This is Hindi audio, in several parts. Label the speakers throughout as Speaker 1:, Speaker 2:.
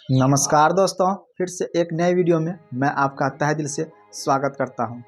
Speaker 1: नमस्कार दोस्तों, फिर से एक नए वीडियो में मैं आपका तहे दिल से स्वागत करता हूं।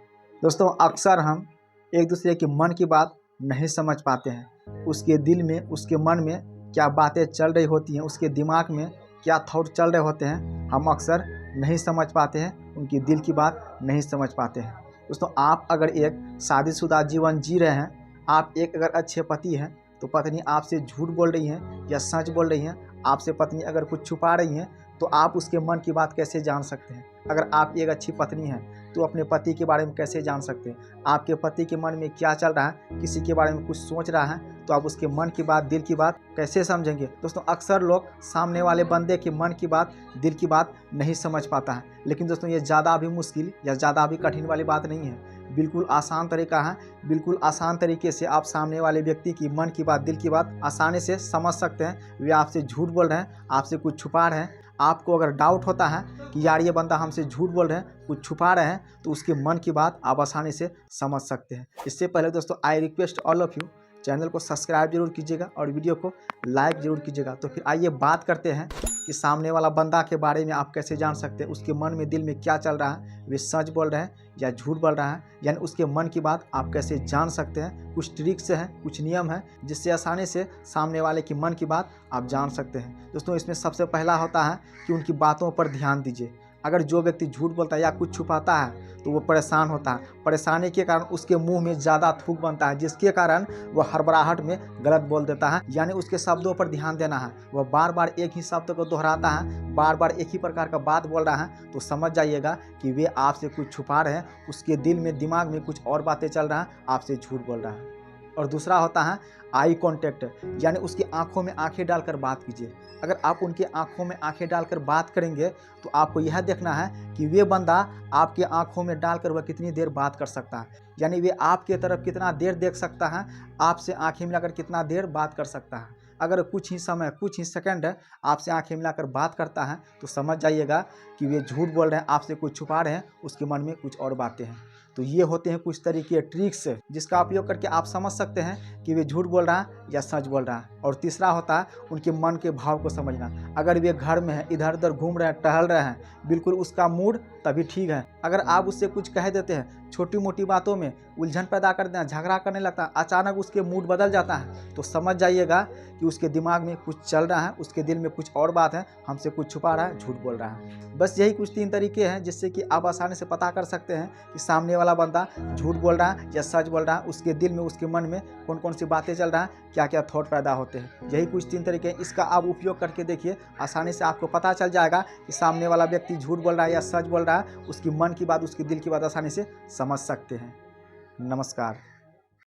Speaker 1: दोस्तों, अक्सर हम एक दूसरे के मन की बात नहीं समझ पाते हैं। उसके दिल में, उसके मन में क्या बातें चल रही होती हैं, उसके दिमाग में क्या थॉट चल रहे होते हैं, हम अक्सर नहीं समझ पाते हैं। उनकी दिल की बात नहीं समझ पाते हैं। दोस्तों, आप अगर एक शादीशुदा जीवन जी रहे हैं, आप एक अगर अच्छे पति हैं, तो पत्नी आपसे झूठ बोल रही है या सच बोल रही है, आपसे पत्नी अगर कुछ छुपा रही है, तो आप उसके मन की बात कैसे जान सकते हैं? अगर आप एक अच्छी पत्नी हैं, तो अपने पति के बारे में कैसे जान सकते हैं? आपके पति के मन में क्या चल रहा है, किसी के बारे में कुछ सोच रहा है, तो आप उसके मन की बात, दिल की बात कैसे समझेंगे? दोस्तों, अक्सर लोग सामने वाले बंदे के मन की बात, दिल की बात नहीं समझ पाता है। लेकिन दोस्तों, ये ज़्यादा भी मुश्किल या ज़्यादा भी कठिन वाली बात नहीं है। बिल्कुल आसान तरीका है। बिल्कुल आसान तरीके से आप सामने वाले व्यक्ति की मन की बात, दिल की बात आसानी से समझ सकते हैं। वे आपसे झूठ बोल रहे हैं, आपसे कुछ छुपा रहे हैं। आपको अगर डाउट होता है कि यार ये बंदा हमसे झूठ बोल रहे हैं, कुछ छुपा रहे हैं, तो उसके मन की बात आप आसानी से समझ सकते हैं। इससे पहले दोस्तों, I request all of you, channel को सब्सक्राइब जरूर कीजिएगा और वीडियो को लाइक जरूर कीजिएगा। तो फिर आइए बात करते हैं कि सामने वाला बंदा के बारे में आप कैसे जान सकते हैं, उसके मन में, दिल में क्या चल रहा है, वे सच बोल रहे हैं या झूठ बोल रहा है, यानी उसके मन की बात आप कैसे जान सकते हैं। कुछ ट्रिक्स हैं, कुछ नियम हैं, जिससे आसानी से सामने वाले की मन की बात आप जान सकते हैं। दोस्तों, इसमें सबसे पहला होता है कि उनकी बातों पर ध्यान दीजिए। अगर जो व्यक्ति झूठ बोलता है या कुछ छुपाता है, तो वो परेशान होता है। परेशानी के कारण उसके मुंह में ज़्यादा थूक बनता है, जिसके कारण वह हड़बड़ाहट में गलत बोल देता है। यानी उसके शब्दों पर ध्यान देना है। वह बार बार एक ही शब्द को दोहराता है, बार बार एक ही प्रकार का बात बोल रहा है, तो समझ जाइएगा कि वे आपसे कुछ छुपा रहे हैं। उसके दिल में, दिमाग में कुछ और बातें चल रहा है, आपसे झूठ बोल रहा है। और दूसरा होता है आई कांटेक्ट, यानी उसकी आंखों में आंखें डालकर बात कीजिए। अगर आप उनके आंखों में आंखें डालकर बात करेंगे, तो आपको यह देखना है कि वे बंदा आपके आंखों में डालकर वह कितनी देर बात कर सकता है, यानी वे आपके तरफ कितना देर देख सकता है, आपसे आंखें मिलाकर कितना देर बात कर सकता है। अगर कुछ ही समय, कुछ ही सेकंड आपसे आंखें मिलाकर बात करता है, तो समझ जाइएगा कि वे झूठ बोल रहे हैं, आपसे कुछ छुपा रहे हैं, उसके मन में कुछ और बातें हैं। तो ये होते हैं कुछ तरीके, ट्रिक्स, जिसका उपयोग करके आप समझ सकते हैं कि वे झूठ बोल रहा है या सच बोल रहा है। और तीसरा होता है उनके मन के भाव को समझना। अगर वे घर में हैं, इधर उधर घूम रहे हैं, टहल रहे हैं, बिल्कुल उसका मूड तभी ठीक है। अगर आप उससे कुछ कह देते हैं, छोटी मोटी बातों में उलझन पैदा कर देना, झगड़ा करने लगता है, अचानक उसके मूड बदल जाता है, तो समझ जाइएगा कि उसके दिमाग में कुछ चल रहा है, उसके दिल में कुछ और बात है, हमसे कुछ छुपा रहा है, झूठ बोल रहा है। बस यही कुछ 3 तरीके हैं जिससे कि आप आसानी से पता कर सकते हैं कि सामने वाला बंदा झूठ बोल रहा है या सच बोल रहा है। उसके दिल में, उसके मन में कौन कौन सी बातें चल रहा है, क्या क्या थॉट पैदा होते हैं। यही कुछ 3 तरीके हैं। इसका आप उपयोग करके देखिए, आसानी से आपको पता चल जाएगा कि सामने वाला व्यक्ति झूठ बोल रहा है या सच बोल रहा है। उसकी मन की बात, उसके दिल की बात आसानी से समझ सकते हैं। नमस्कार।